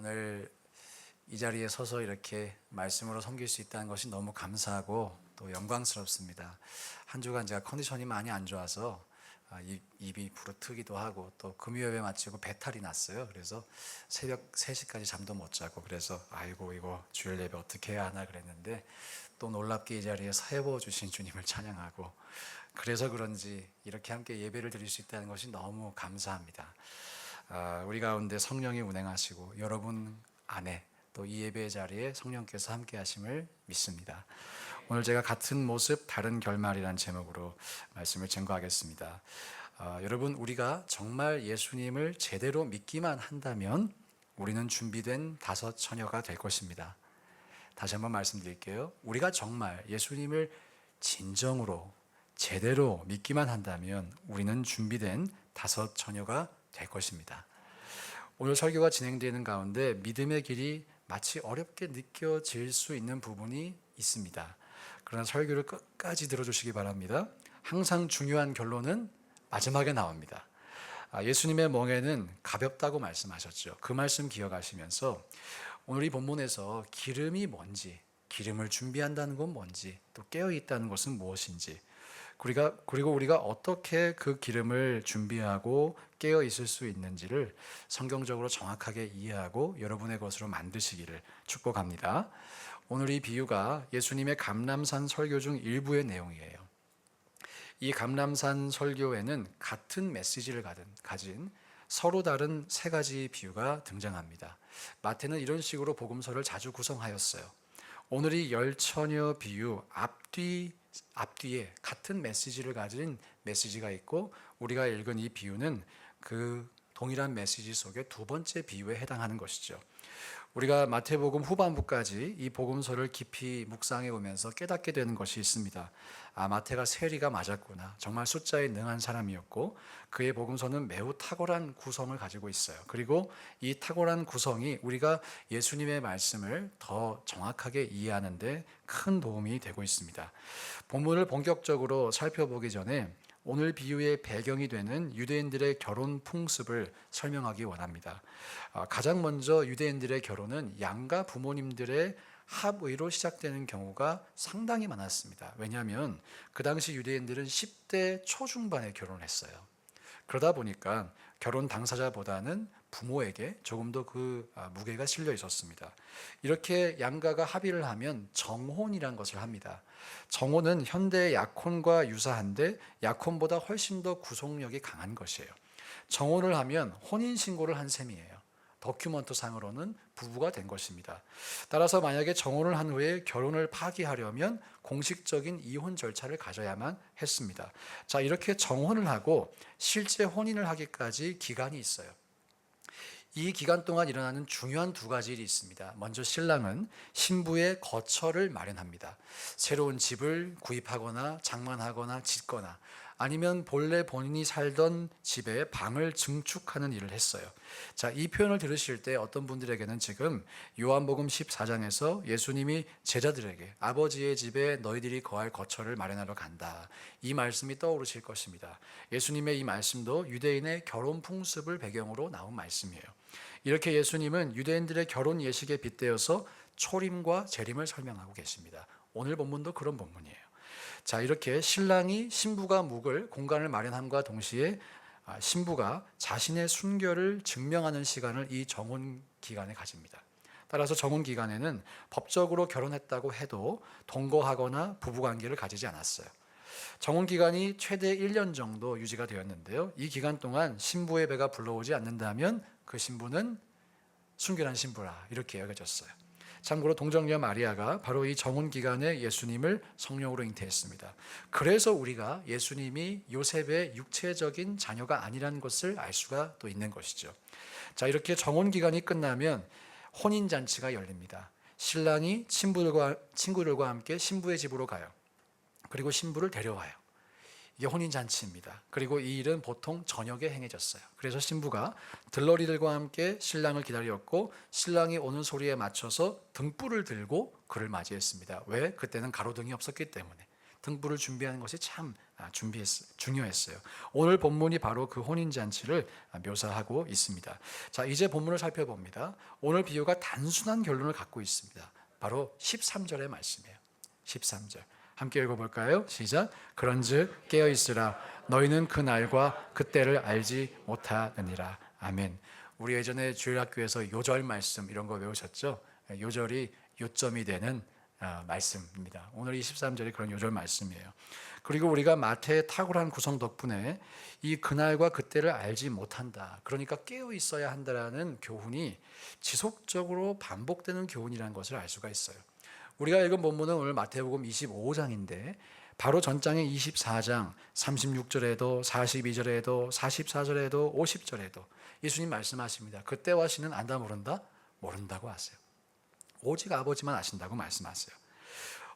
오늘 이 자리에 서서 이렇게 말씀으로 섬길 수 있다는 것이 너무 감사하고 또 영광스럽습니다. 한 주간 제가 컨디션이 많이 안 좋아서 입이 부르트기도 하고 또 금요일에 마치고 배탈이 났어요. 그래서 새벽 3시까지 잠도 못 자고 그래서 아이고 이거 주일 예배 어떻게 해야 하나 그랬는데 또 놀랍게 이 자리에 세워 주신 주님을 찬양하고 그래서 그런지 이렇게 함께 예배를 드릴 수 있다는 것이 너무 감사합니다. 우리 가운데 성령이 운행하시고 여러분 안에 또 이 예배 자리에 성령께서 함께 하심을 믿습니다. 오늘 제가 같은 모습 다른 결말이라는 제목으로 말씀을 증거하겠습니다. 여러분, 우리가 정말 예수님을 제대로 믿기만 한다면 우리는 준비된 다섯 처녀가 될 것입니다. 다시 한번 말씀드릴게요. 우리가 정말 예수님을 진정으로 제대로 믿기만 한다면 우리는 준비된 다섯 처녀가 될 것입니다. 오늘 설교가 진행되는 가운데 믿음의 길이 마치 어렵게 느껴질 수 있는 부분이 있습니다. 그러나 설교를 끝까지 들어주시기 바랍니다. 항상 중요한 결론은 마지막에 나옵니다. 예수님의 멍에는 가볍다고 말씀하셨죠. 그 말씀 기억하시면서 오늘 이 본문에서 기름이 뭔지, 기름을 준비한다는 건 뭔지, 또 깨어있다는 것은 무엇인지, 그리고 우리가 어떻게 그 기름을 준비하고 깨어 있을 수 있는지를 성경적으로 정확하게 이해하고 여러분의 것으로 만드시기를 축복합니다. 오늘 이 비유가 예수님의 감람산 설교 중 일부의 내용이에요. 이 감람산 설교에는 같은 메시지를 가진 서로 다른 세 가지 비유가 등장합니다. 마태는 이런 식으로 복음서를 자주 구성하였어요. 오늘 이 열처녀 비유 앞뒤에 같은 메시지를 가진 메시지가 있고 우리가 읽은 이 비유는 그 동일한 메시지 속의 두 번째 비유에 해당하는 것이죠. 우리가 마태복음 후반부까지 이 복음서를 깊이 묵상해 보면서 깨닫게 되는 것이 있습니다. 마태가 세리가 맞았구나. 정말 숫자에 능한 사람이었고 그의 복음서는 매우 탁월한 구성을 가지고 있어요. 그리고 이 탁월한 구성이 우리가 예수님의 말씀을 더 정확하게 이해하는 데 큰 도움이 되고 있습니다. 본문을 본격적으로 살펴보기 전에 오늘 비유의 배경이 되는 유대인들의 결혼 풍습을 설명하기 원합니다. 가장 먼저 유대인들의 결혼은 양가 부모님들의 합의로 시작되는 경우가 상당히 많았습니다. 왜냐하면 그 당시 유대인들은 10대 초중반에 결혼을 했어요. 그러다 보니까 결혼 당사자보다는 부모에게 조금 더 그 무게가 실려 있었습니다. 이렇게 양가가 합의를 하면 정혼이란 것을 합니다. 정혼은 현대의 약혼과 유사한데 약혼보다 훨씬 더 구속력이 강한 것이에요. 정혼을 하면 혼인신고를 한 셈이에요. 다큐멘트 상으로는 부부가 된 것입니다. 따라서 만약에 정혼을 한 후에 결혼을 파기하려면 공식적인 이혼 절차를 가져야만 했습니다. 자, 이렇게 정혼을 하고 실제 혼인을 하기까지 기간이 있어요. 이 기간 동안 일어나는 중요한 두 가지 일이 있습니다. 먼저 신랑은 신부의 거처를 마련합니다. 새로운 집을 구입하거나 장만하거나 짓거나 아니면 본래 본인이 살던 집에 방을 증축하는 일을 했어요. 자, 이 표현을 들으실 때 어떤 분들에게는 지금 요한복음 14장에서 예수님이 제자들에게 아버지의 집에 너희들이 거할 거처를 마련하러 간다. 이 말씀이 떠오르실 것입니다. 예수님의 이 말씀도 유대인의 결혼 풍습을 배경으로 나온 말씀이에요. 이렇게 예수님은 유대인들의 결혼 예식에 빗대어서 초림과 재림을 설명하고 계십니다. 오늘 본문도 그런 본문이에요. 자, 이렇게 신랑이 신부가 묵을 공간을 마련함과 동시에 신부가 자신의 순결을 증명하는 시간을 이 정혼 기간에 가집니다. 따라서 정혼 기간에는 법적으로 결혼했다고 해도 동거하거나 부부관계를 가지지 않았어요. 정혼 기간이 최대 1년 정도 유지가 되었는데요. 이 기간 동안 신부의 배가 불러오지 않는다면 그 신부는 순결한 신부라 이렇게 여겨졌어요. 참고로 동정녀 마리아가 바로 이 정혼 기간에 예수님을 성령으로 잉태했습니다. 그래서 우리가 예수님이 요셉의 육체적인 자녀가 아니라는 것을 알 수가 또 있는 것이죠. 자, 이렇게 정혼 기간이 끝나면 혼인 잔치가 열립니다. 신랑이 친구들과 함께 신부의 집으로 가요. 그리고 신부를 데려와요. 이게 혼인잔치입니다. 그리고 이 일은 보통 저녁에 행해졌어요. 그래서 신부가 들러리들과 함께 신랑을 기다렸고 신랑이 오는 소리에 맞춰서 등불을 들고 그를 맞이했습니다. 왜? 그때는 가로등이 없었기 때문에 등불을 준비하는 것이 참 중요했어요. 오늘 본문이 바로 그 혼인잔치를 묘사하고 있습니다. 자, 이제 본문을 살펴봅니다. 오늘 비유가 단순한 결론을 갖고 있습니다. 바로 13절의 말씀이에요. 13절 함께 읽어볼까요? 시작. 그런즉 깨어있으라 너희는 그 날과 그 때를 알지 못하느니라. 아멘. 우리 예전에 주일학교에서 요절 말씀 이런 거 외우셨죠? 요절이 요점이 되는 말씀입니다. 오늘 23절이 그런 요절 말씀이에요. 그리고 우리가 마태의 탁월한 구성 덕분에 이 그날과 그때를 알지 못한다, 그러니까 깨어 있어야 한다라는 교훈이 지속적으로 반복되는 교훈이라는 것을 알 수가 있어요. 우리가 읽은 본문은 오늘 마태복음 25장인데 바로 전장의 24장 36절에도 42절에도 44절에도 50절에도 예수님 말씀하십니다. 그때와 시는 안다 모른다? 모른다고 하세요. 오직 아버지만 아신다고 말씀하세요.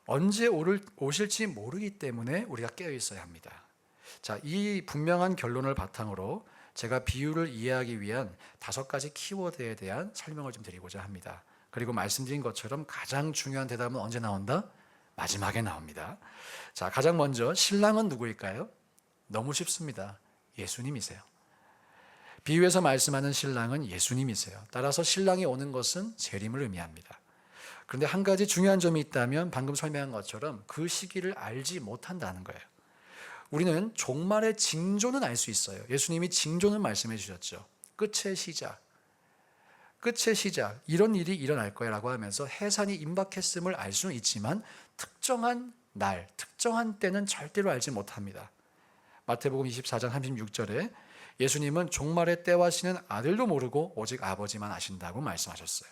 언제 오실지 모르기 때문에 우리가 깨어 있어야 합니다. 자, 이 분명한 결론을 바탕으로 제가 비유를 이해하기 위한 5가지 키워드에 대한 설명을 좀 드리고자 합니다. 그리고 말씀드린 것처럼 가장 중요한 대답은 언제 나온다? 마지막에 나옵니다. 자, 가장 먼저 신랑은 누구일까요? 너무 쉽습니다. 예수님이세요. 비유에서 말씀하는 신랑은 예수님이세요. 따라서 신랑이 오는 것은 재림을 의미합니다. 그런데 한 가지 중요한 점이 있다면 방금 설명한 것처럼 그 시기를 알지 못한다는 거예요. 우리는 종말의 징조는 알 수 있어요. 예수님이 징조는 말씀해 주셨죠. 끝의 시작, 끝의 시작, 이런 일이 일어날 거야 라고 하면서 해산이 임박했음을 알 수는 있지만 특정한 날, 특정한 때는 절대로 알지 못합니다. 마태복음 24장 36절에 예수님은 종말의 때와 시는 아들도 모르고 오직 아버지만 아신다고 말씀하셨어요.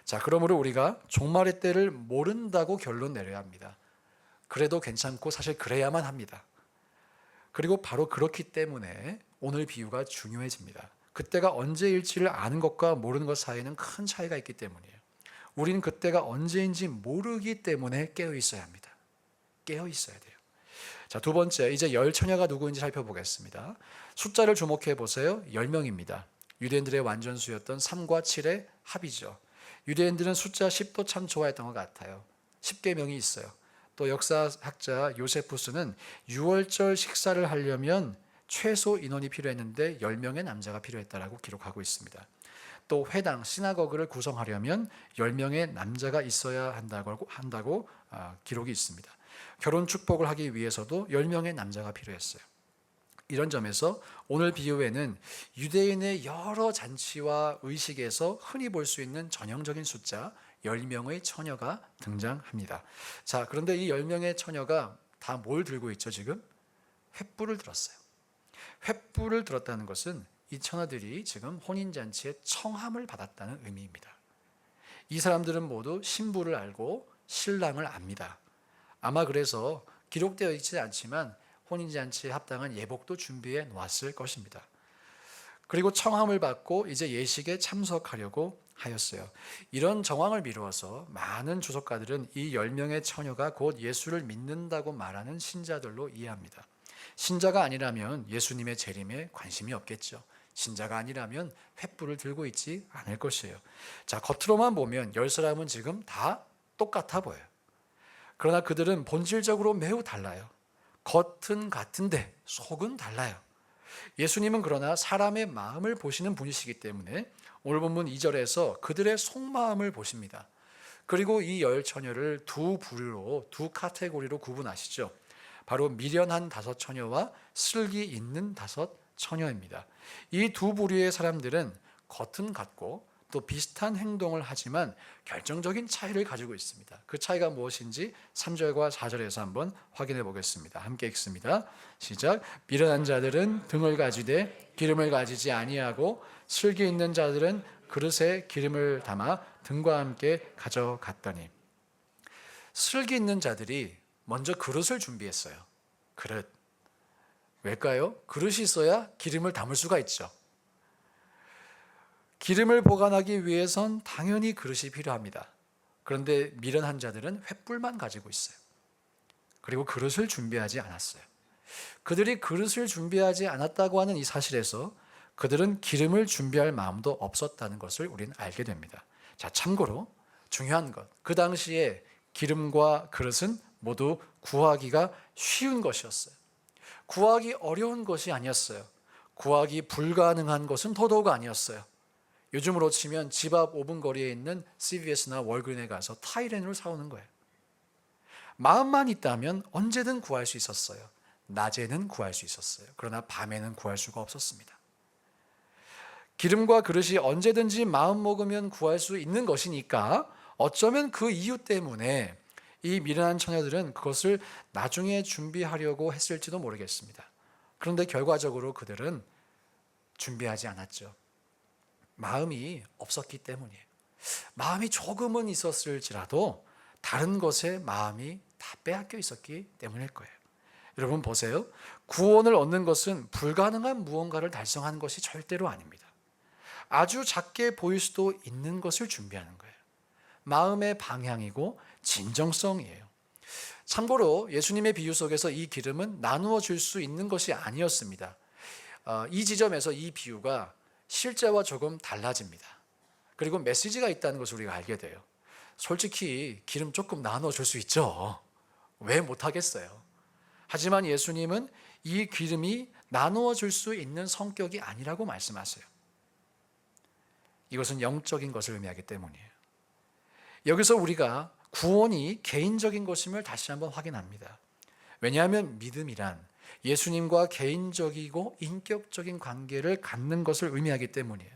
자, 그러므로 우리가 종말의 때를 모른다고 결론 내려야 합니다. 그래도 괜찮고 사실 그래야만 합니다. 그리고 바로 그렇기 때문에 오늘 비유가 중요해집니다. 그때가 언제일지를 아는 것과 모르는 것 사이에는 큰 차이가 있기 때문이에요. 우리는 그때가 언제인지 모르기 때문에 깨어 있어야 합니다. 깨어 있어야 돼요. 자, 두 번째, 이제 열 처녀가 누구인지 살펴보겠습니다. 숫자를 주목해 보세요. 10명입니다. 유대인들의 완전수였던 3과 7의 합이죠. 유대인들은 숫자 10도 참 좋아했던 것 같아요. 10계명이 있어요. 또 역사학자 요세푸스는 6월절 식사를 하려면 최소 인원이 필요했는데 10명의 남자가 필요했다라고 기록하고 있습니다. 또 회당, 시나고그를 구성하려면 10명의 남자가 있어야 한다고 기록이 있습니다. 결혼 축복을 하기 위해서도 10명의 남자가 필요했어요. 이런 점에서 오늘 비유에는 유대인의 여러 잔치와 의식에서 흔히 볼 수 있는 전형적인 숫자 10명의 처녀가 등장합니다. 자, 그런데 이 10명의 처녀가 다 뭘 들고 있죠 지금? 횃불을 들었어요. 횃불을 들었다는 것은 이 처녀들이 지금 혼인잔치에 청함을 받았다는 의미입니다. 이 사람들은 모두 신부를 알고 신랑을 압니다. 아마 그래서 기록되어 있지 않지만 혼인잔치에 합당한 예복도 준비해 놓았을 것입니다. 그리고 청함을 받고 이제 예식에 참석하려고 하였어요. 이런 정황을 미루어서 많은 주석가들은 이 10명의 처녀가 곧 예수를 믿는다고 말하는 신자들로 이해합니다. 신자가 아니라면 예수님의 재림에 관심이 없겠죠. 신자가 아니라면 횃불을 들고 있지 않을 것이에요. 자, 겉으로만 보면 10사람은 지금 다 똑같아 보여요. 그러나 그들은 본질적으로 매우 달라요. 겉은 같은데 속은 달라요. 예수님은 그러나 사람의 마음을 보시는 분이시기 때문에 오늘 본문 2절에서 그들의 속마음을 보십니다. 그리고 이 10처녀를 두 부류로, 두 카테고리로 구분하시죠. 바로 미련한 5처녀와 슬기 있는 5처녀입니다. 이 두 부류의 사람들은 겉은 같고 또 비슷한 행동을 하지만 결정적인 차이를 가지고 있습니다. 그 차이가 무엇인지 3절과 4절에서 한번 확인해 보겠습니다. 함께 읽습니다. 시작. 미련한 자들은 등을 가지되 기름을 가지지 아니하고 슬기 있는 자들은 그릇에 기름을 담아 등과 함께 가져갔더니. 슬기 있는 자들이 먼저 그릇을 준비했어요. 그릇. 왜일까요? 그릇이 있어야 기름을 담을 수가 있죠. 기름을 보관하기 위해선 당연히 그릇이 필요합니다. 그런데 미련한 자들은 횃불만 가지고 있어요. 그리고 그릇을 준비하지 않았어요. 그들이 그릇을 준비하지 않았다고 하는 이 사실에서 그들은 기름을 준비할 마음도 없었다는 것을 우리는 알게 됩니다. 자, 참고로 중요한 것, 그 당시에 기름과 그릇은 모두 구하기가 쉬운 것이었어요. 구하기 어려운 것이 아니었어요. 구하기 불가능한 것은 더더욱 아니었어요. 요즘으로 치면 집 앞 5분 거리에 있는 CVS나 월그린에 가서 타이레놀을 사오는 거예요. 마음만 있다면 언제든 구할 수 있었어요. 낮에는 구할 수 있었어요. 그러나 밤에는 구할 수가 없었습니다. 기름과 그릇이 언제든지 마음 먹으면 구할 수 있는 것이니까 어쩌면 그 이유 때문에 이 미련한 처녀들은 그것을 나중에 준비하려고 했을지도 모르겠습니다. 그런데 결과적으로 그들은 준비하지 않았죠. 마음이 없었기 때문이에요. 마음이 조금은 있었을지라도 다른 것에 마음이 다 빼앗겨 있었기 때문일 거예요. 여러분 보세요. 구원을 얻는 것은 불가능한 무언가를 달성하는 것이 절대로 아닙니다. 아주 작게 보일 수도 있는 것을 준비하는 거예요. 마음의 방향이고 진정성이에요. 참고로 예수님의 비유 속에서 이 기름은 나누어 줄 수 있는 것이 아니었습니다. 이 지점에서 이 비유가 실제와 조금 달라집니다. 그리고 메시지가 있다는 것을 우리가 알게 돼요. 솔직히 기름 조금 나눠 줄 수 있죠. 왜 못하겠어요? 하지만 예수님은 이 기름이 나누어 줄 수 있는 성격이 아니라고 말씀하세요. 이것은 영적인 것을 의미하기 때문이에요. 여기서 우리가 구원이 개인적인 것임을 다시 한번 확인합니다. 왜냐하면 믿음이란 예수님과 개인적이고 인격적인 관계를 갖는 것을 의미하기 때문이에요.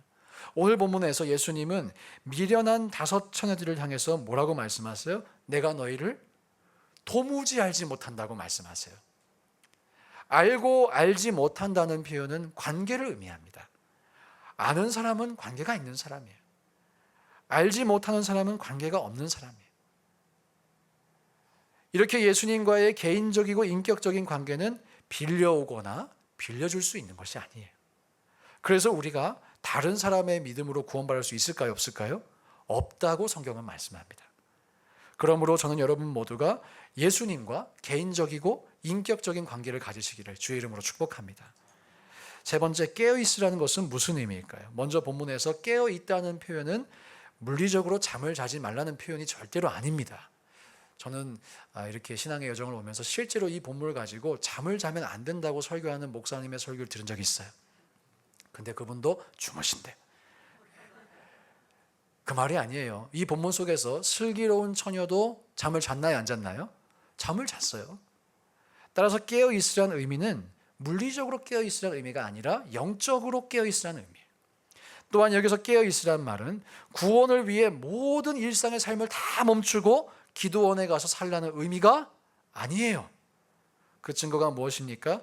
오늘 본문에서 예수님은 미련한 5 처녀들을 향해서 뭐라고 말씀하세요? 내가 너희를 도무지 알지 못한다고 말씀하세요. 알고 알지 못한다는 표현은 관계를 의미합니다. 아는 사람은 관계가 있는 사람이에요. 알지 못하는 사람은 관계가 없는 사람이에요. 이렇게 예수님과의 개인적이고 인격적인 관계는 빌려오거나 빌려줄 수 있는 것이 아니에요. 그래서 우리가 다른 사람의 믿음으로 구원받을 수 있을까요? 없을까요? 없다고 성경은 말씀합니다. 그러므로 저는 여러분 모두가 예수님과 개인적이고 인격적인 관계를 가지시기를 주의 이름으로 축복합니다. 세 번째, 깨어있으라는 것은 무슨 의미일까요? 먼저 본문에서 깨어있다는 표현은 물리적으로 잠을 자지 말라는 표현이 절대로 아닙니다. 저는 이렇게 신앙의 여정을 오면서 실제로 이 본문을 가지고 잠을 자면 안 된다고 설교하는 목사님의 설교를 들은 적이 있어요. 근데 그분도 주무신대. 그 말이 아니에요. 이 본문 속에서 슬기로운 처녀도 잠을 잤나요? 안 잤나요? 잠을 잤어요. 따라서 깨어있으라는 의미는 물리적으로 깨어있으라는 의미가 아니라 영적으로 깨어있으라는 의미예요. 또한 여기서 깨어있으라는 말은 구원을 위해 모든 일상의 삶을 다 멈추고 기도원에 가서 살라는 의미가 아니에요. 그 증거가 무엇입니까?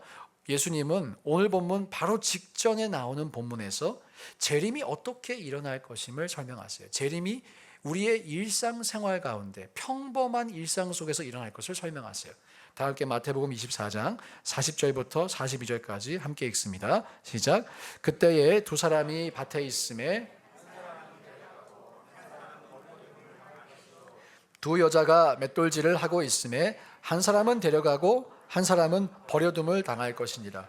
예수님은 오늘 본문 바로 직전에 나오는 본문에서 재림이 어떻게 일어날 것임을 설명하세요. 재림이 우리의 일상생활 가운데 평범한 일상 속에서 일어날 것을 설명하세요. 다 함께 마태복음 24장 40절부터 42절까지 함께 읽습니다. 시작. 그때에 2 사람이 밭에 있음에 2 여자가 맷돌질을 하고 있음에 한 사람은 데려가고 한 사람은 버려둠을 당할 것이니라.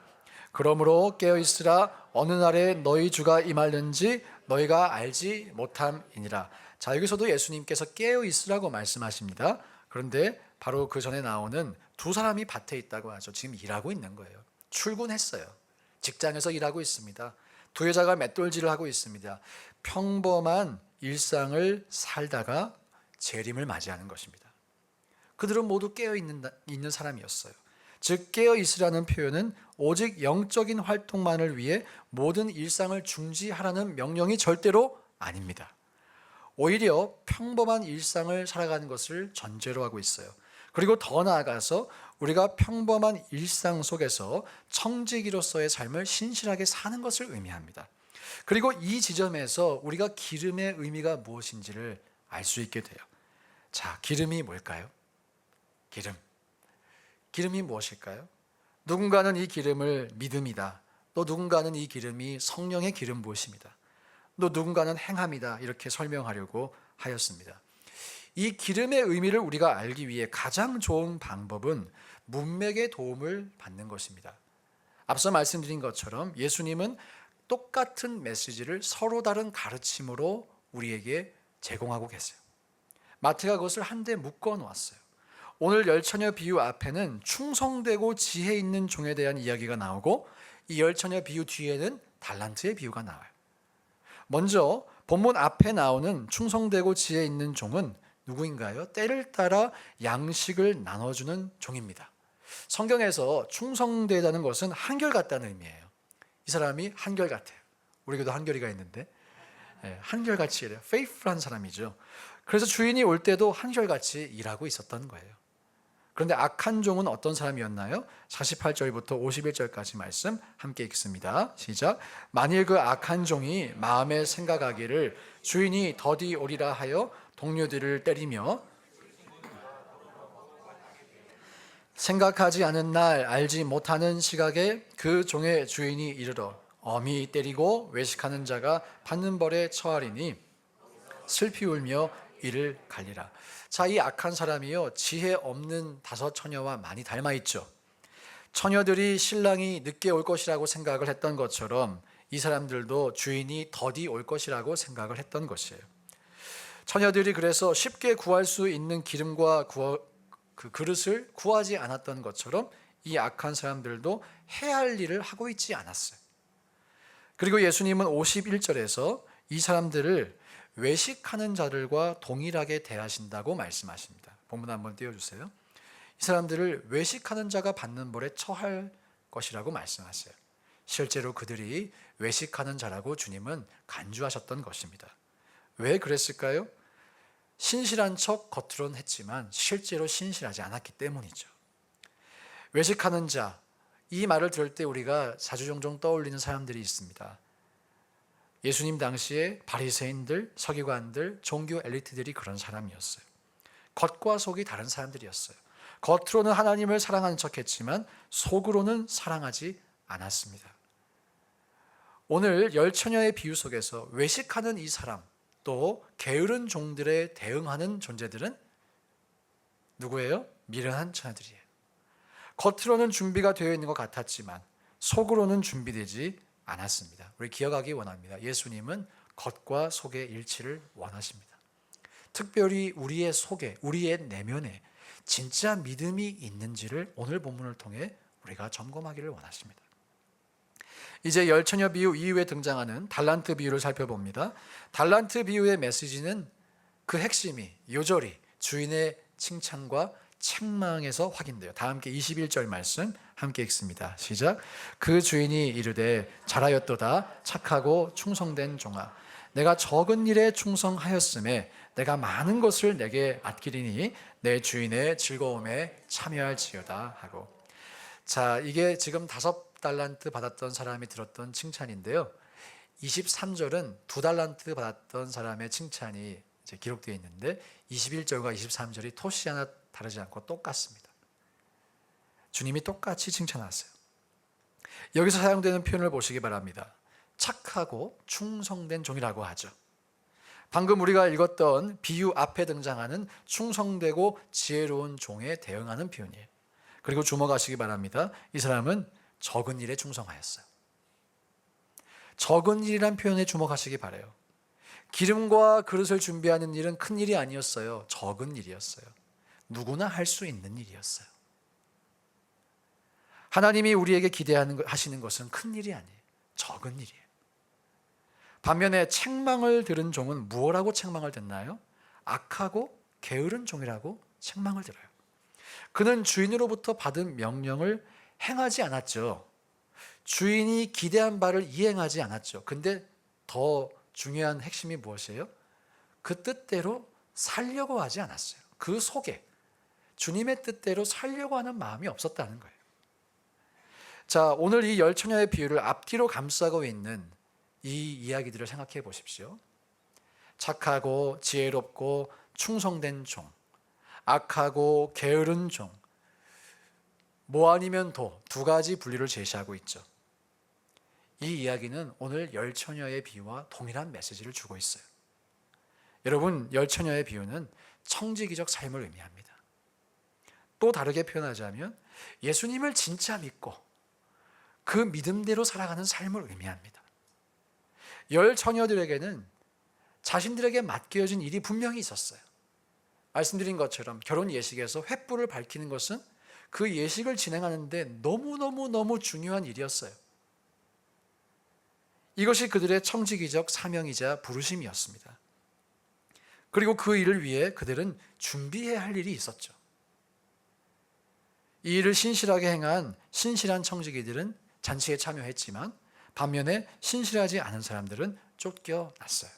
그러므로 깨어있으라. 어느 날에 너희 주가 임하는지 너희가 알지 못함이니라. 자, 여기서도 예수님께서 깨어있으라고 말씀하십니다. 그런데 바로 그 전에 나오는 2 사람이 밭에 있다고 하죠. 지금 일하고 있는 거예요. 출근했어요. 직장에서 일하고 있습니다. 2 여자가 맷돌질을 하고 있습니다. 평범한 일상을 살다가 재림을 맞이하는 것입니다. 그들은 모두 깨어있는 사람이었어요. 즉 깨어있으라는 표현은 오직 영적인 활동만을 위해 모든 일상을 중지하라는 명령이 절대로 아닙니다. 오히려 평범한 일상을 살아가는 것을 전제로 하고 있어요. 그리고 더 나아가서 우리가 평범한 일상 속에서 청지기로서의 삶을 신실하게 사는 것을 의미합니다. 그리고 이 지점에서 우리가 기름의 의미가 무엇인지를 알 수 있게 돼요. 자, 기름이 뭘까요? 기름이 무엇일까요? 누군가는 이 기름을 믿음이다. 또 누군가는 이 기름이 성령의 기름 부으심이다. 또 누군가는 행함이다. 이렇게 설명하려고 하였습니다. 이 기름의 의미를 우리가 알기 위해 가장 좋은 방법은 문맥의 도움을 받는 것입니다. 앞서 말씀드린 것처럼 예수님은 똑같은 메시지를 서로 다른 가르침으로 우리에게 제공하고 계세요. 마태가 그것을 한데 묶어 놓았어요. 오늘 열 처녀 비유 앞에는 충성되고 지혜 있는 종에 대한 이야기가 나오고 이 열 처녀 비유 뒤에는 달란트의 비유가 나와요. 먼저 본문 앞에 나오는 충성되고 지혜 있는 종은 누구인가요? 때를 따라 양식을 나눠주는 종입니다. 성경에서 충성되다는 것은 한결같다는 의미예요. 이 사람이 한결같아요. 우리에게도 한결이가 있는데 한결같이 이래요. faithful한 사람이죠. 그래서 주인이 올 때도 한결같이 일하고 있었던 거예요. 그런데 악한 종은 어떤 사람이었나요? 48절부터 51절까지 말씀 함께 읽습니다. 시작. 만일 그 악한 종이 마음에 생각하기를 주인이 더디 오리라 하여 동료들을 때리며 생각하지 않은 날 알지 못하는 시각에 그 종의 주인이 이르러 엄히 때리고 외식하는 자가 받는 벌에 처하리니 슬피 울며 이를 갈리라. 자, 이 악한 사람이요 지혜 없는 다섯 처녀와 많이 닮아 있죠. 처녀들이 신랑이 늦게 올 것이라고 생각을 했던 것처럼 이 사람들도 주인이 더디 올 것이라고 생각을 했던 것이에요. 처녀들이 그래서 쉽게 구할 수 있는 기름과 그 그릇을 구하지 않았던 것처럼 이 악한 사람들도 해야 할 일을 하고 있지 않았어요. 그리고 예수님은 51절에서 이 사람들을 외식하는 자들과 동일하게 대하신다고 말씀하십니다. 본문 한번 띄워주세요. 이 사람들을 외식하는 자가 받는 벌에 처할 것이라고 말씀하세요. 실제로 그들이 외식하는 자라고 주님은 간주하셨던 것입니다. 왜 그랬을까요? 신실한 척 겉으로는 했지만 실제로 신실하지 않았기 때문이죠. 외식하는 자, 이 말을 들을 때 우리가 자주종종 떠올리는 사람들이 있습니다. 예수님 당시에 바리새인들, 서기관들, 종교 엘리트들이 그런 사람이었어요. 겉과 속이 다른 사람들이었어요. 겉으로는 하나님을 사랑하는 척했지만 속으로는 사랑하지 않았습니다. 오늘 열 처녀의 비유 속에서 외식하는 이 사람, 또 게으른 종들에 대응하는 존재들은 누구예요? 미련한 처녀들이에요. 겉으로는 준비가 되어 있는 것 같았지만 속으로는 준비되지 않았습니다. 우리 기억하기 원합니다. 예수님은 겉과 속의 일치를 원하십니다. 특별히 우리의 속에, 우리의 내면에 진짜 믿음이 있는지를 오늘 본문을 통해 우리가 점검하기를 원하십니다. 이제 열 처녀 비유 이후에 등장하는 달란트 비유를 살펴봅니다. 달란트 비유의 메시지는 그 핵심이 요절이 주인의 칭찬과 책망에서 확인돼요. 다 함께 21절 말씀 함께 읽습니다. 시작. 그 주인이 이르되 잘하였도다 착하고 충성된 종아 내가 적은 일에 충성하였음에 내가 많은 것을 내게 아끼리니 내 주인의 즐거움에 참여할지어다 하고. 자, 이게 지금 5달란트 받았던 사람이 들었던 칭찬인데요. 23절은 2달란트 받았던 사람의 칭찬이 이제 기록되어 있는데 21절과 23절이 토시 하나 다르지 않고 똑같습니다. 주님이 똑같이 칭찬하세요. 여기서 사용되는 표현을 보시기 바랍니다. 착하고 충성된 종이라고 하죠. 방금 우리가 읽었던 비유 앞에 등장하는 충성되고 지혜로운 종에 대응하는 표현이에요. 그리고 주목하시기 바랍니다. 이 사람은 적은 일에 충성하였어요. 적은 일이란 표현에 주목하시기 바라요. 기름과 그릇을 준비하는 일은 큰 일이 아니었어요. 적은 일이었어요. 누구나 할 수 있는 일이었어요. 하나님이 우리에게 기대하시는 것은 큰 일이 아니에요. 적은 일이에요. 반면에 책망을 들은 종은 무엇라고 책망을 듣나요? 악하고 게으른 종이라고 책망을 들어요. 그는 주인으로부터 받은 명령을 행하지 않았죠. 주인이 기대한 바를 이행하지 않았죠. 근데 더 중요한 핵심이 무엇이에요? 그 뜻대로 살려고 하지 않았어요. 그 속에 주님의 뜻대로 살려고 하는 마음이 없었다는 거예요. 자, 오늘 이 열 처녀의 비유를 앞뒤로 감싸고 있는 이 이야기들을 생각해 보십시오. 착하고 지혜롭고 충성된 종, 악하고 게으른 종, 뭐 아니면 도, 두 가지 분류를 제시하고 있죠. 이 이야기는 오늘 열 처녀의 비유와 동일한 메시지를 주고 있어요. 여러분, 열 처녀의 비유는 청지기적 삶을 의미합니다. 또 다르게 표현하자면 예수님을 진짜 믿고 그 믿음대로 살아가는 삶을 의미합니다. 열 처녀들에게는 자신들에게 맡겨진 일이 분명히 있었어요. 말씀드린 것처럼 결혼 예식에서 횃불을 밝히는 것은 그 예식을 진행하는데 너무너무 중요한 일이었어요. 이것이 그들의 청지기적 사명이자 부르심이었습니다. 그리고 그 일을 위해 그들은 준비해야 할 일이 있었죠. 이 일을 신실하게 행한 신실한 청지기들은 잔치에 참여했지만 반면에 신실하지 않은 사람들은 쫓겨났어요.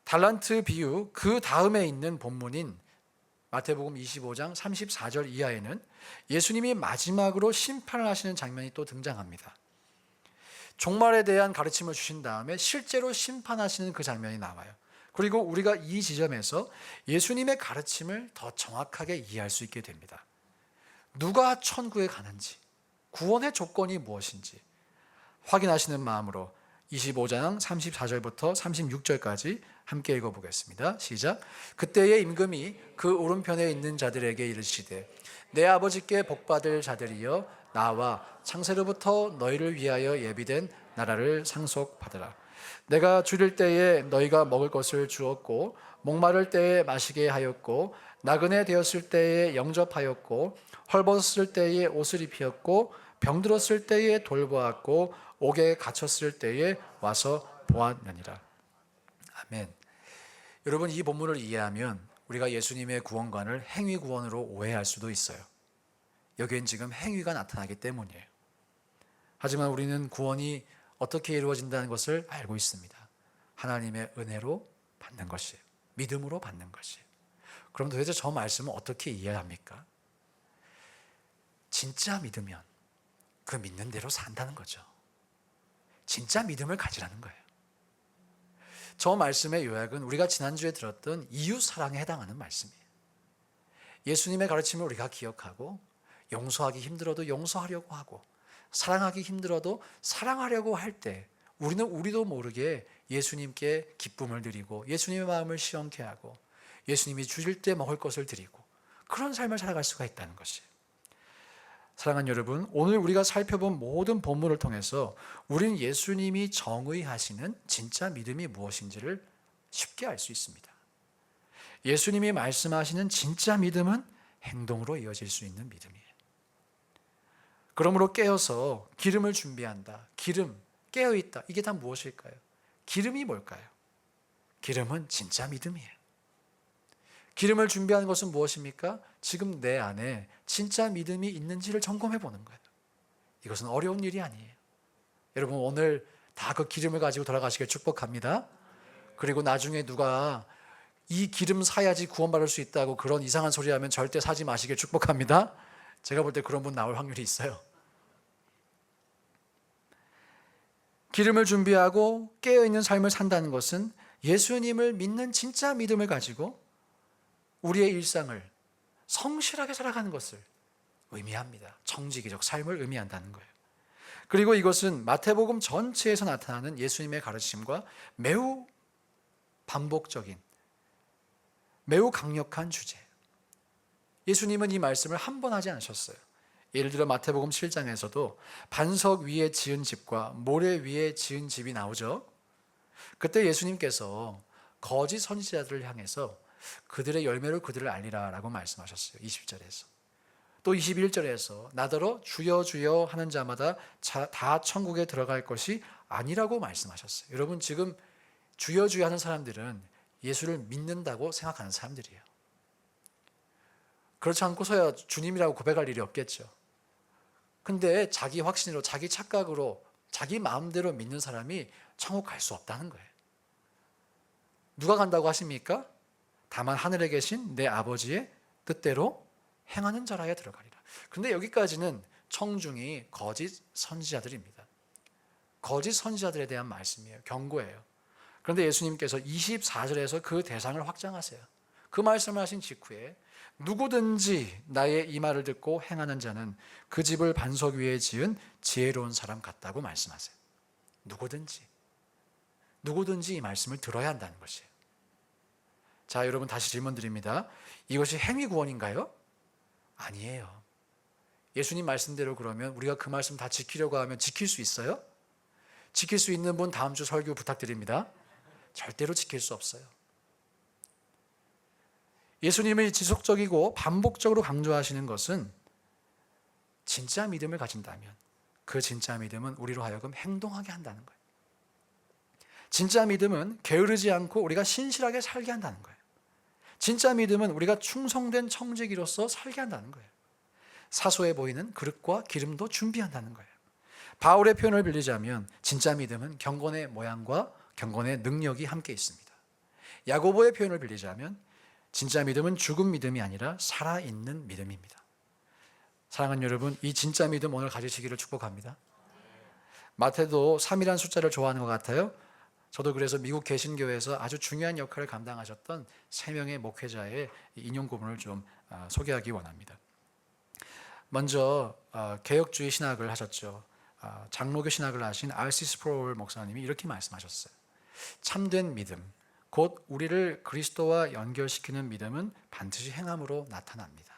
달란트 비유 그 다음에 있는 본문인 마태복음 25장 34절 이하에는 예수님이 마지막으로 심판을 하시는 장면이 또 등장합니다. 종말에 대한 가르침을 주신 다음에 실제로 심판하시는 그 장면이 나와요. 그리고 우리가 이 지점에서 예수님의 가르침을 더 정확하게 이해할 수 있게 됩니다. 누가 천국에 가는지, 구원의 조건이 무엇인지 확인하시는 마음으로 25장 34절부터 36절까지 함께 읽어보겠습니다. 시작. 그때의 임금이 그 오른편에 있는 자들에게 이르시되 내 아버지께 복받을 자들이여 나와 창세로부터 너희를 위하여 예비된 나라를 상속받으라. 내가 줄일 때에 너희가 먹을 것을 주었고 목마를 때에 마시게 하였고 나그네 되었을 때에 영접하였고 헐벗었을 때에 옷을 입히었고 병들었을 때에 돌보았고 옥에 갇혔을 때에 와서 보았느니라. 아멘. 여러분, 이 본문을 이해하면 우리가 예수님의 구원관을 행위 구원으로 오해할 수도 있어요. 여기엔 지금 행위가 나타나기 때문이에요. 하지만 우리는 구원이 어떻게 이루어진다는 것을 알고 있습니다. 하나님의 은혜로 받는 것이에요. 믿음으로 받는 것이에요. 그럼 도대체 저 말씀을 어떻게 이해합니까? 진짜 믿으면 그 믿는 대로 산다는 거죠. 진짜 믿음을 가지라는 거예요. 저 말씀의 요약은 우리가 지난주에 들었던 이웃 사랑에 해당하는 말씀이에요. 예수님의 가르침을 우리가 기억하고 용서하기 힘들어도 용서하려고 하고 사랑하기 힘들어도 사랑하려고 할 때 우리는 우리도 모르게 예수님께 기쁨을 드리고 예수님의 마음을 시원케 하고 예수님이 주실 때 먹을 것을 드리고 그런 삶을 살아갈 수가 있다는 것이에요. 사랑하는 여러분, 오늘 우리가 살펴본 모든 본문을 통해서 우리는 예수님이 정의하시는 진짜 믿음이 무엇인지를 쉽게 알 수 있습니다. 예수님이 말씀하시는 진짜 믿음은 행동으로 이어질 수 있는 믿음이에요. 그러므로 깨어서 기름을 준비한다. 기름, 깨어있다. 이게 다 무엇일까요? 기름이 뭘까요? 기름은 진짜 믿음이에요. 기름을 준비하는 것은 무엇입니까? 지금 내 안에 진짜 믿음이 있는지를 점검해 보는 거예요. 이것은 어려운 일이 아니에요. 여러분, 오늘 다 그 기름을 가지고 돌아가시길 축복합니다. 그리고 나중에 누가 이 기름 사야지 구원받을 수 있다고 그런 이상한 소리 하면 절대 사지 마시길 축복합니다. 제가 볼 때 그런 분 나올 확률이 있어요. 기름을 준비하고 깨어있는 삶을 산다는 것은 예수님을 믿는 진짜 믿음을 가지고 우리의 일상을 성실하게 살아가는 것을 의미합니다. 청지기적 삶을 의미한다는 거예요. 그리고 이것은 마태복음 전체에서 나타나는 예수님의 가르침과 매우 반복적인, 매우 강력한 주제예요. 예수님은 이 말씀을 한 번 하지 않으셨어요. 예를 들어 마태복음 7장에서도 반석 위에 지은 집과 모래 위에 지은 집이 나오죠. 그때 예수님께서 거짓 선지자들을 향해서 그들의 열매로 그들을 알리라 라고 말씀하셨어요. 20절에서. 또 21절에서 나더러 주여 주여 하는 자마다 다 천국에 들어갈 것이 아니라고 말씀하셨어요. 여러분, 지금 주여 주여 하는 사람들은 예수를 믿는다고 생각하는 사람들이에요. 그렇지 않고서야 주님이라고 고백할 일이 없겠죠. 근데 자기 확신으로, 자기 착각으로, 자기 마음대로 믿는 사람이 천국 갈 수 없다는 거예요. 누가 간다고 하십니까? 다만 하늘에 계신 내 아버지의 뜻대로 행하는 자라야 들어가리라. 근데 여기까지는 청중이 거짓 선지자들입니다. 거짓 선지자들에 대한 말씀이에요. 경고예요. 그런데 예수님께서 24절에서 그 대상을 확장하세요. 그 말씀을 하신 직후에 누구든지 나의 이 말을 듣고 행하는 자는 그 집을 반석 위에 지은 지혜로운 사람 같다고 말씀하세요. 누구든지 이 말씀을 들어야 한다는 것이에요. 자, 여러분, 다시 질문 드립니다. 이것이 행위 구원인가요? 아니에요. 예수님 말씀대로 그러면 우리가 그 말씀 다 지키려고 하면 지킬 수 있어요? 지킬 수 있는 분 다음 주 설교 부탁드립니다. 절대로 지킬 수 없어요. 예수님이 지속적이고 반복적으로 강조하시는 것은 진짜 믿음을 가진다면 그 진짜 믿음은 우리로 하여금 행동하게 한다는 거예요. 진짜 믿음은 게으르지 않고 우리가 신실하게 살게 한다는 거예요. 진짜 믿음은 우리가 충성된 청지기로서 살게 한다는 거예요. 사소해 보이는 그릇과 기름도 준비한다는 거예요. 바울의 표현을 빌리자면 진짜 믿음은 경건의 모양과 경건의 능력이 함께 있습니다. 야고보의 표현을 빌리자면 진짜 믿음은 죽은 믿음이 아니라 살아있는 믿음입니다. 사랑하는 여러분, 이 진짜 믿음 오늘 가지시기를 축복합니다. 마태도 3이라는 숫자를 좋아하는 것 같아요. 저도 그래서 미국 개신교회에서 아주 중요한 역할을 감당하셨던 3명의 목회자의 인용 구문을 좀 소개하기 원합니다. 먼저 개혁주의 신학을 하셨죠. 장로교 신학을 하신 R.C. 스프롤 목사님이 이렇게 말씀하셨어요. 참된 믿음, 곧 우리를 그리스도와 연결시키는 믿음은 반드시 행함으로 나타납니다.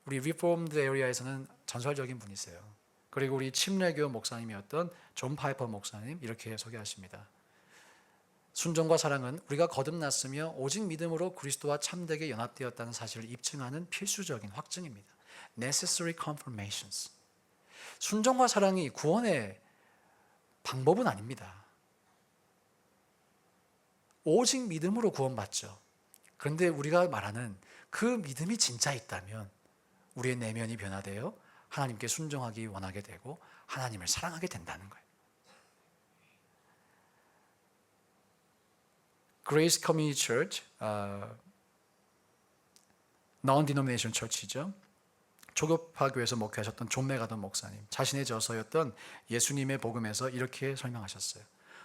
우리 리포럼드 에리아에서는 전설적인 분이세요. 그리고 우리 침례교 목사님이었던 존 파이퍼 목사님 이렇게 소개하십니다. 순종과 사랑은 우리가 거듭났으며 오직 믿음으로 그리스도와 참되게 연합되었다는 사실을 입증하는 필수적인 확증입니다. Necessary confirmations. 순종과 사랑이 구원의 방법은 아닙니다. 오직 믿음으로 구원받죠. 그런데 우리가 말하는 그 믿음이 진짜 있다면 우리의 내면이 변화되어 하나님께 순종하기 원하게 되고 하나님을 사랑하게 된다는 거예요. Grace Community Church, Non-Denomination Church이죠. 조교파교에서 목회하셨던 존 메가던 목사님, 자신의 저서였던 예수님의 복음에서 이렇게 설명하셨어요.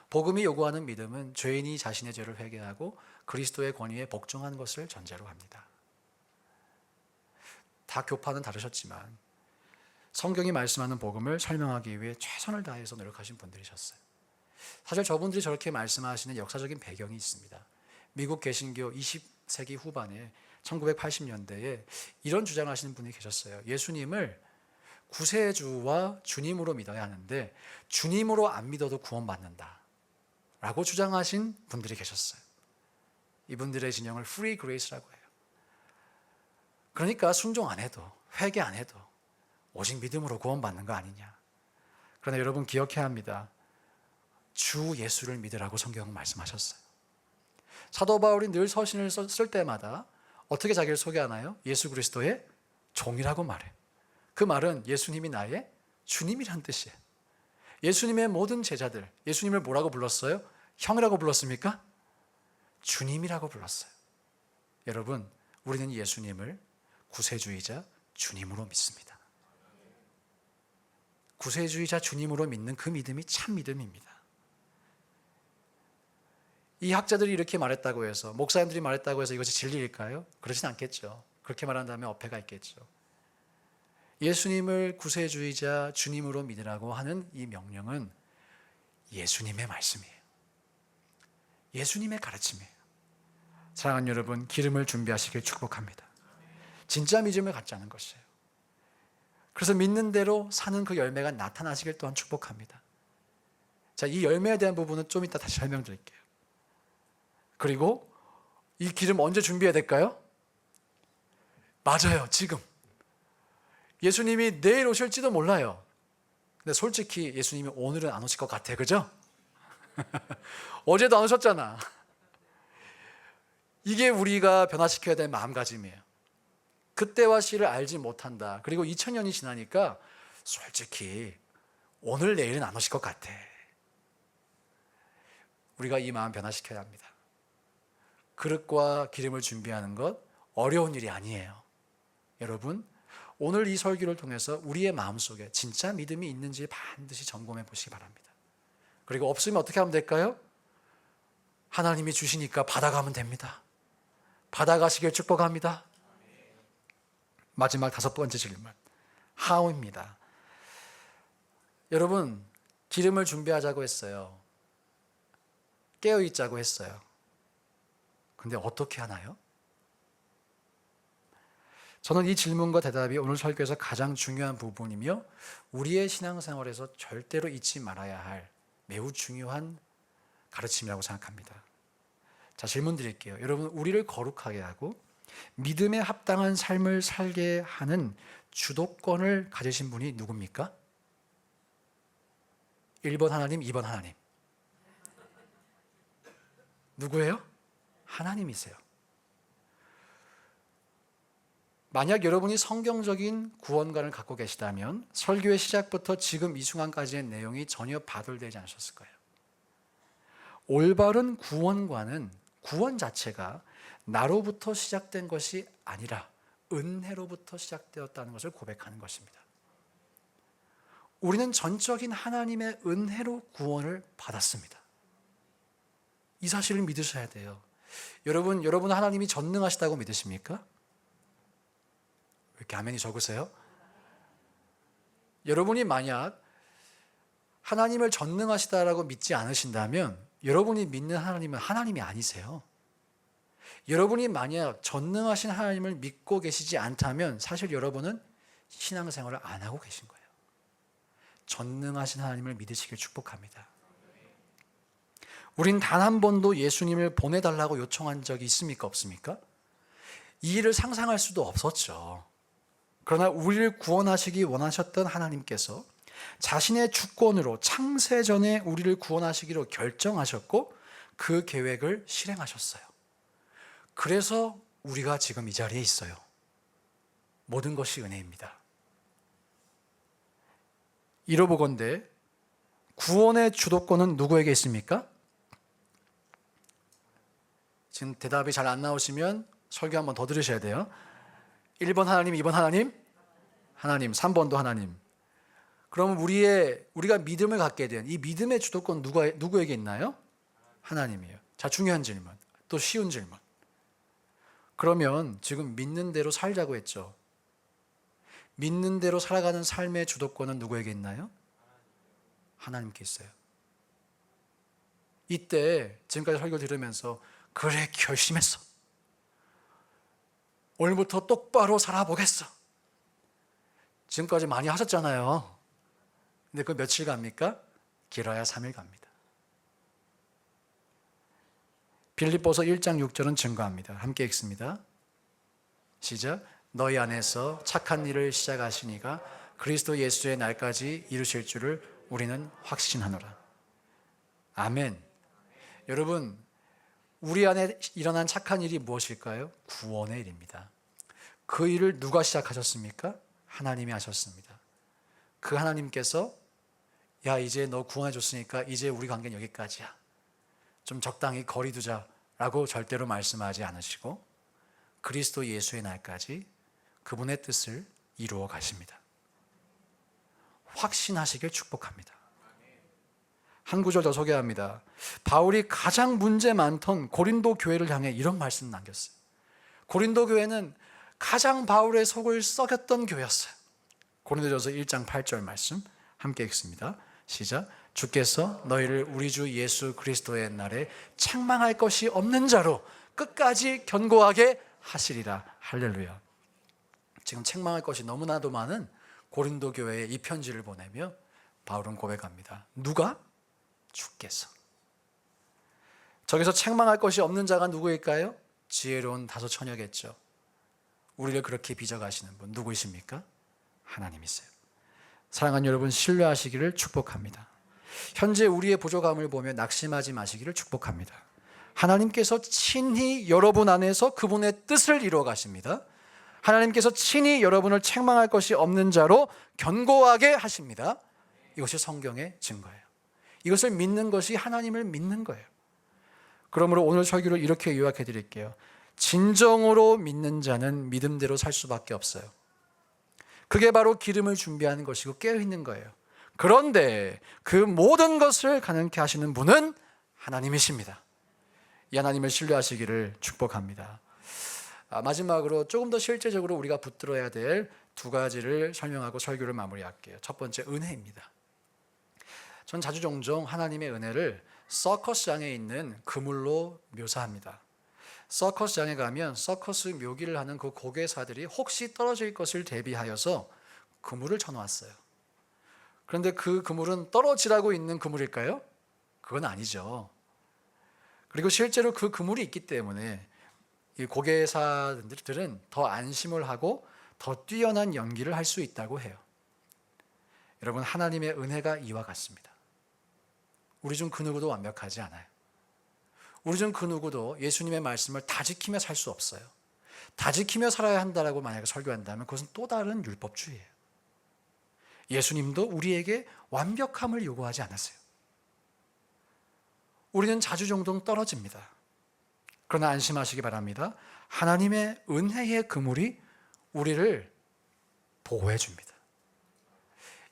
복음이 요구하는 믿음은 죄인이 자신의 죄를 회개하고 그리스도의 권위에 복종하는 것을 전제로 합니다. 다 교파는 다르셨지만 성경이 말씀하는 복음을 설명하기 위해 최선을 다해서 노력하신 분들이셨어요. 사실 저분들이 저렇게 말씀하시는 역사적인 배경이 있습니다. 미국 개신교 20세기 후반에 1980년대에 이런 주장을 하시는 분이 계셨어요. 예수님을 구세주와 주님으로 믿어야 하는데 주님으로 안 믿어도 구원받는다 라고 주장하신 분들이 계셨어요. 이분들의 진영을 Free Grace라고 해요. 그러니까 순종 안 해도 회개 안 해도 오직 믿음으로 구원받는 거 아니냐. 그러나 여러분 기억해야 합니다. 주 예수를 믿으라고 성경은 말씀하셨어요. 사도 바울이 늘 서신을 쓸 때마다 어떻게 자기를 소개하나요? 예수 그리스도의 종이라고 말해요. 그 말은 예수님이 나의 주님이란 뜻이에요. 예수님의 모든 제자들, 예수님을 뭐라고 불렀어요? 형이라고 불렀습니까? 주님이라고 불렀어요. 여러분, 우리는 예수님을 구세주이자 주님으로 믿습니다. 구세주이자 주님으로 믿는 그 믿음이 참 믿음입니다. 이 학자들이 이렇게 말했다고 해서, 목사님들이 말했다고 해서 이것이 진리일까요? 그렇진 않겠죠. 그렇게 말한다면 어폐가 있겠죠. 예수님을 구세주이자 주님으로 믿으라고 하는 이 명령은 예수님의 말씀이에요. 예수님의 가르침이에요. 사랑하는 여러분, 기름을 준비하시길 축복합니다. 진짜 믿음을 갖자는 것이에요. 그래서 믿는 대로 사는 그 열매가 나타나시길 또한 축복합니다. 자, 이 열매에 대한 부분은 좀 이따 다시 설명드릴게요. 그리고 이 기름 언제 준비해야 될까요? 맞아요, 지금. 예수님이 내일 오실지도 몰라요. 근데 솔직히 예수님이 오늘은 안 오실 것 같아, 그죠? 어제도 안 오셨잖아. 이게 우리가 변화시켜야 될 마음가짐이에요. 그때와 시를 알지 못한다. 그리고 2000년이 지나니까 솔직히 오늘 내일은 안 오실 것 같아. 우리가 이 마음 변화시켜야 합니다. 그릇과 기름을 준비하는 것 어려운 일이 아니에요. 여러분, 오늘 이 설교를 통해서 우리의 마음속에 진짜 믿음이 있는지 반드시 점검해 보시기 바랍니다. 그리고 없으면 어떻게 하면 될까요? 하나님이 주시니까 받아가면 됩니다. 받아가시길 축복합니다. 마지막 5번째 질문, how입니다. 여러분, 기름을 준비하자고 했어요. 깨어있자고 했어요. 근데 어떻게 하나요? 저는 이 질문과 대답이 오늘 설교에서 가장 중요한 부분이며 우리의 신앙생활에서 절대로 잊지 말아야 할 매우 중요한 가르침이라고 생각합니다. 자, 질문 드릴게요. 여러분, 우리를 거룩하게 하고 믿음에 합당한 삶을 살게 하는 주도권을 가지신 분이 누굽니까? 1번 하나님, 2번 하나님. 누구예요? 하나님이세요. 만약 여러분이 성경적인 구원관을 갖고 계시다면 설교의 시작부터 지금 이 순간까지의 내용이 전혀 바돌되지 않으셨을 거예요. 올바른 구원관은 구원 자체가 나로부터 시작된 것이 아니라 은혜로부터 시작되었다는 것을 고백하는 것입니다. 우리는 전적인 하나님의 은혜로 구원을 받았습니다. 이 사실을 믿으셔야 돼요. 여러분 하나님이 전능하시다고 믿으십니까? 왜 이렇게 아멘이 적으세요? 여러분이 만약 하나님을 전능하시다라고 믿지 않으신다면 여러분이 믿는 하나님은 하나님이 아니세요. 여러분이 만약 전능하신 하나님을 믿고 계시지 않다면 사실 여러분은 신앙생활을 안 하고 계신 거예요. 전능하신 하나님을 믿으시길 축복합니다. 우린 단 한 번도 예수님을 보내달라고 요청한 적이 있습니까? 없습니까? 이 일을 상상할 수도 없었죠. 그러나 우리를 구원하시기 원하셨던 하나님께서 자신의 주권으로 창세전에 우리를 구원하시기로 결정하셨고 그 계획을 실행하셨어요. 그래서 우리가 지금 이 자리에 있어요. 모든 것이 은혜입니다. 이러보건대 구원의 주도권은 누구에게 있습니까? 지금 대답이 잘 안 나오시면 설교 한번 더 들으셔야 돼요. 1번 하나님, 2번 하나님, 하나님, 3번도 하나님. 그럼 우리가 믿음을 갖게 된 이 믿음의 주도권 누구에게 있나요? 하나님이에요. 자, 중요한 질문, 또 쉬운 질문. 그러면 지금 믿는 대로 살자고 했죠. 믿는 대로 살아가는 삶의 주도권은 누구에게 있나요? 하나님께 있어요. 이때 지금까지 설교 들으면서 그래, 결심했어. 오늘부터 똑바로 살아보겠어. 지금까지 많이 하셨잖아요. 근데 그 며칠 갑니까? 길어야 3일 갑니다. 빌립보서 1장 6절은 증거합니다. 함께 읽습니다. 시작. 너희 안에서 착한 일을 시작하시니가 그리스도 예수의 날까지 이루실 줄을 우리는 확신하노라. 아멘. 여러분, 우리 안에 일어난 착한 일이 무엇일까요? 구원의 일입니다. 그 일을 누가 시작하셨습니까? 하나님이 하셨습니다. 그 하나님께서 야, 이제 너 구원해 줬으니까 이제 우리 관계는 여기까지야. 좀 적당히 거리 두자라고 절대로 말씀하지 않으시고 그리스도 예수의 날까지 그분의 뜻을 이루어 가십니다. 확신하시길 축복합니다. 한 구절 더 소개합니다. 바울이 가장 문제 많던 고린도 교회를 향해 이런 말씀 남겼어요. 고린도 교회는 가장 바울의 속을 썩였던 교회였어요. 고린도전서 1장 8절 말씀 함께 읽습니다. 시작. 주께서 너희를 우리 주 예수 그리스도의 날에 책망할 것이 없는 자로 끝까지 견고하게 하시리라. 할렐루야. 지금 책망할 것이 너무나도 많은 고린도 교회에 이 편지를 보내며 바울은 고백합니다. 누가? 주께서. 저기서 책망할 것이 없는 자가 누구일까요? 지혜로운 다소 처녀겠죠. 우리를 그렇게 빚어가시는 분 누구이십니까? 하나님이세요. 사랑하는 여러분, 신뢰하시기를 축복합니다. 현재 우리의 부족함을 보며 낙심하지 마시기를 축복합니다. 하나님께서 친히 여러분 안에서 그분의 뜻을 이루어 가십니다. 하나님께서 친히 여러분을 책망할 것이 없는 자로 견고하게 하십니다. 이것이 성경의 증거예요. 이것을 믿는 것이 하나님을 믿는 거예요. 그러므로 오늘 설교를 이렇게 요약해 드릴게요. 진정으로 믿는 자는 믿음대로 살 수밖에 없어요. 그게 바로 기름을 준비하는 것이고 깨어있는 거예요. 그런데 그 모든 것을 가능케 하시는 분은 하나님이십니다. 이 하나님을 신뢰하시기를 축복합니다. 마지막으로 조금 더 실제적으로 우리가 붙들어야 될 두 가지를 설명하고 설교를 마무리할게요. 첫 번째, 은혜입니다. 전 자주 종종 하나님의 은혜를 서커스장에 있는 그물로 묘사합니다. 서커스장에 가면 서커스 묘기를 하는 그 고개사들이 혹시 떨어질 것을 대비하여서 그물을 쳐놓았어요. 그런데 그 그물은 떨어지라고 있는 그물일까요? 그건 아니죠. 그리고 실제로 그 그물이 있기 때문에 이 고개사들은 더 안심을 하고 더 뛰어난 연기를 할 수 있다고 해요. 여러분, 하나님의 은혜가 이와 같습니다. 우리 중 그 누구도 완벽하지 않아요. 우리 중 그 누구도 예수님의 말씀을 다 지키며 살 수 없어요. 다 지키며 살아야 한다라고 만약에 설교한다면 그것은 또 다른 율법주의예요. 예수님도 우리에게 완벽함을 요구하지 않았어요. 우리는 자주종종 떨어집니다. 그러나 안심하시기 바랍니다. 하나님의 은혜의 그물이 우리를 보호해 줍니다.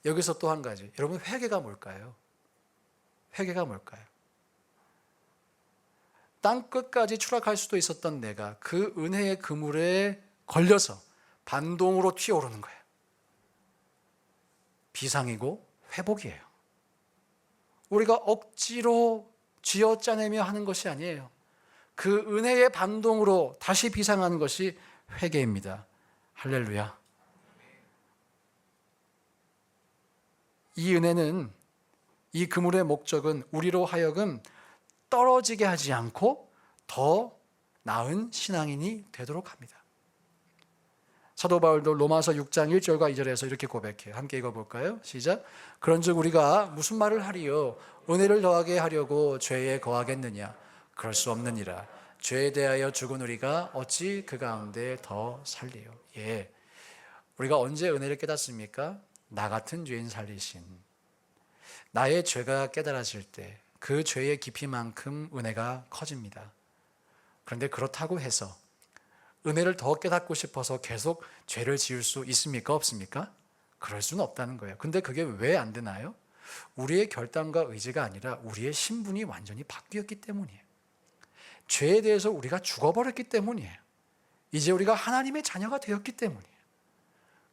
여기서 또 한 가지, 여러분, 회개가 뭘까요? 회개가 뭘까요? 땅 끝까지 추락할 수도 있었던 내가 그 은혜의 그물에 걸려서 반동으로 튀어오르는 거예요. 비상이고 회복이에요. 우리가 억지로 쥐어짜내며 하는 것이 아니에요. 그 은혜의 반동으로 다시 비상하는 것이 회개입니다. 할렐루야. 이 은혜는, 이 그물의 목적은 우리로 하여금 떨어지게 하지 않고 더 나은 신앙인이 되도록 합니다. 사도 바울도 로마서 6장 1절과 2절에서 이렇게 고백해요. 함께 읽어볼까요? 시작. 그런즉 우리가 무슨 말을 하리요? 은혜를 더하게 하려고 죄에 거하겠느냐? 그럴 수 없느니라. 죄에 대하여 죽은 우리가 어찌 그 가운데 더 살리요? 예, 우리가 언제 은혜를 깨닫습니까? 나 같은 죄인 살리신, 나의 죄가 깨달아질 때 그 죄의 깊이만큼 은혜가 커집니다. 그런데 그렇다고 해서 은혜를 더 깨닫고 싶어서 계속 죄를 지을 수 있습니까? 없습니까? 그럴 수는 없다는 거예요. 근데 그게 왜 안 되나요? 우리의 결단과 의지가 아니라 우리의 신분이 완전히 바뀌었기 때문이에요. 죄에 대해서 우리가 죽어버렸기 때문이에요. 이제 우리가 하나님의 자녀가 되었기 때문이에요.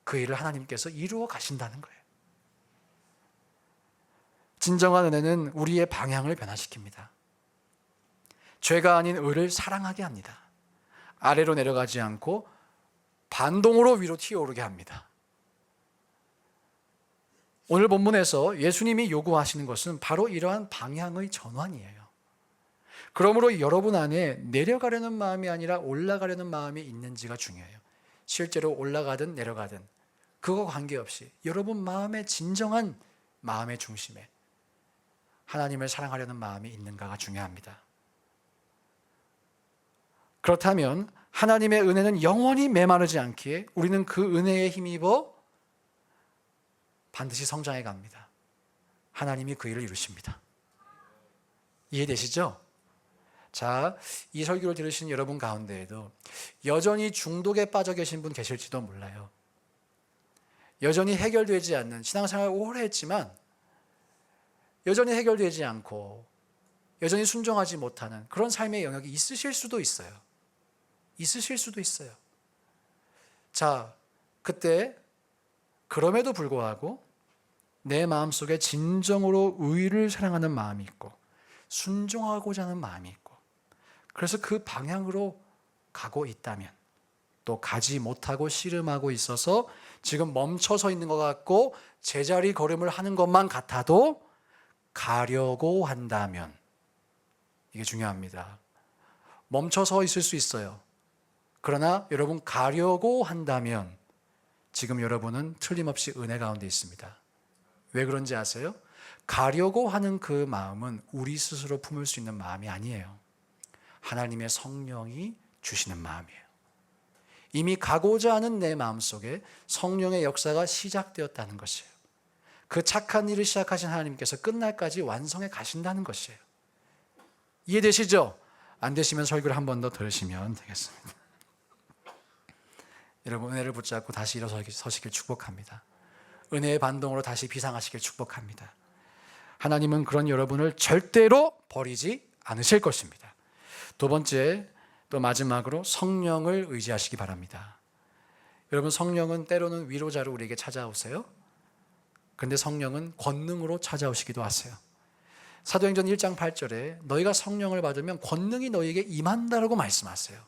그 일을 하나님께서 이루어 가신다는 거예요. 진정한 은혜는 우리의 방향을 변화시킵니다. 죄가 아닌 의를 사랑하게 합니다. 아래로 내려가지 않고 반동으로 위로 튀어오르게 합니다. 오늘 본문에서 예수님이 요구하시는 것은 바로 이러한 방향의 전환이에요. 그러므로 여러분 안에 내려가려는 마음이 아니라 올라가려는 마음이 있는지가 중요해요. 실제로 올라가든 내려가든 그거 관계없이 여러분 마음의 진정한 마음의 중심에 하나님을 사랑하려는 마음이 있는가가 중요합니다. 그렇다면 하나님의 은혜는 영원히 메마르지 않기에 우리는 그 은혜에 힘입어 반드시 성장해 갑니다. 하나님이 그 일을 이루십니다. 이해되시죠? 자, 이 설교를 들으신 여러분 가운데에도 여전히 중독에 빠져 계신 분 계실지도 몰라요. 여전히 해결되지 않는, 신앙생활을 오래 했지만 여전히 해결되지 않고 여전히 순종하지 못하는 그런 삶의 영역이 있으실 수도 있어요. 있으실 수도 있어요. 자, 그때 그럼에도 불구하고 내 마음속에 진정으로 의를 사랑하는 마음이 있고 순종하고자 하는 마음이 있고 그래서 그 방향으로 가고 있다면, 또 가지 못하고 씨름하고 있어서 지금 멈춰서 있는 것 같고 제자리 걸음을 하는 것만 같아도 가려고 한다면, 이게 중요합니다. 멈춰서 있을 수 있어요. 그러나 여러분 가려고 한다면 지금 여러분은 틀림없이 은혜 가운데 있습니다. 왜 그런지 아세요? 가려고 하는 그 마음은 우리 스스로 품을 수 있는 마음이 아니에요. 하나님의 성령이 주시는 마음이에요. 이미 가고자 하는 내 마음속에 성령의 역사가 시작되었다는 것이에요. 그 착한 일을 시작하신 하나님께서 끝날까지 완성해 가신다는 것이에요. 이해되시죠? 안 되시면 설교를 한 번 더 들으시면 되겠습니다. 여러분, 은혜를 붙잡고 다시 일어서시길 축복합니다. 은혜의 반동으로 다시 비상하시길 축복합니다. 하나님은 그런 여러분을 절대로 버리지 않으실 것입니다. 두 번째, 또 마지막으로 성령을 의지하시기 바랍니다. 여러분, 성령은 때로는 위로자로 우리에게 찾아오세요. 그런데 성령은 권능으로 찾아오시기도 하세요. 사도행전 1장 8절에 너희가 성령을 받으면 권능이 너희에게 임한다라고 말씀하세요.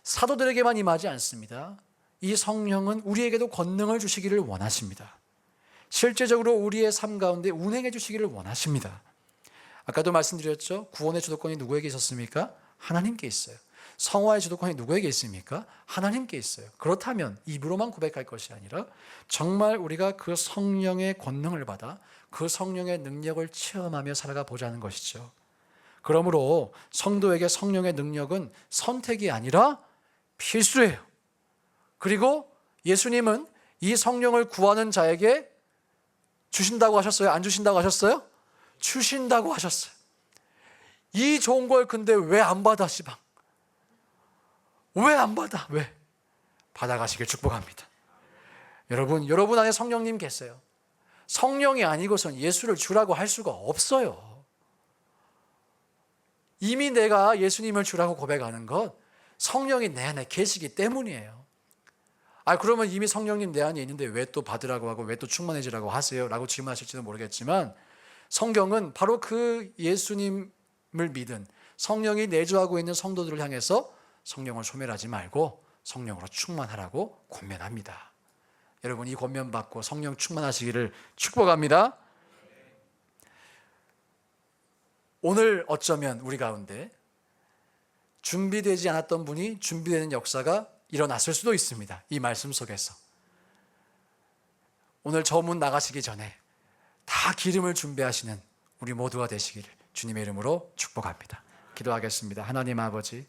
사도들에게만 임하지 않습니다. 이 성령은 우리에게도 권능을 주시기를 원하십니다. 실제적으로 우리의 삶 가운데 운행해 주시기를 원하십니다. 아까도 말씀드렸죠. 구원의 주도권이 누구에게 있었습니까? 하나님께 있어요. 성화의 주도권이 누구에게 있습니까? 하나님께 있어요. 그렇다면 입으로만 고백할 것이 아니라 정말 우리가 그 성령의 권능을 받아 그 성령의 능력을 체험하며 살아가 보자는 것이죠. 그러므로 성도에게 성령의 능력은 선택이 아니라 필수예요. 그리고 예수님은 이 성령을 구하는 자에게 주신다고 하셨어요? 안 주신다고 하셨어요? 주신다고 하셨어요. 이 좋은 걸 근데 왜 안 받아, 시방? 왜 안 받아? 왜? 받아가시길 축복합니다. 여러분 안에 성령님 계세요. 성령이 아니고선 예수를 주라고 할 수가 없어요. 이미 내가 예수님을 주라고 고백하는 것, 성령이 내 안에 계시기 때문이에요. 그러면 이미 성령님 내 안에 있는데 왜 또 받으라고 하고 왜 또 충만해지라고 하세요? 라고 질문하실지도 모르겠지만 성경은 바로 그 예수님을 믿은 성령이 내주하고 있는 성도들을 향해서 성령을 소멸하지 말고 성령으로 충만하라고 권면합니다. 여러분 이 권면 받고 성령 충만하시기를 축복합니다. 오늘 어쩌면 우리 가운데 준비되지 않았던 분이 준비되는 역사가 일어났을 수도 있습니다. 이 말씀 속에서. 오늘 저 문 나가시기 전에 다 기름을 준비하시는 우리 모두가 되시기를 주님의 이름으로 축복합니다. 기도하겠습니다. 하나님 아버지,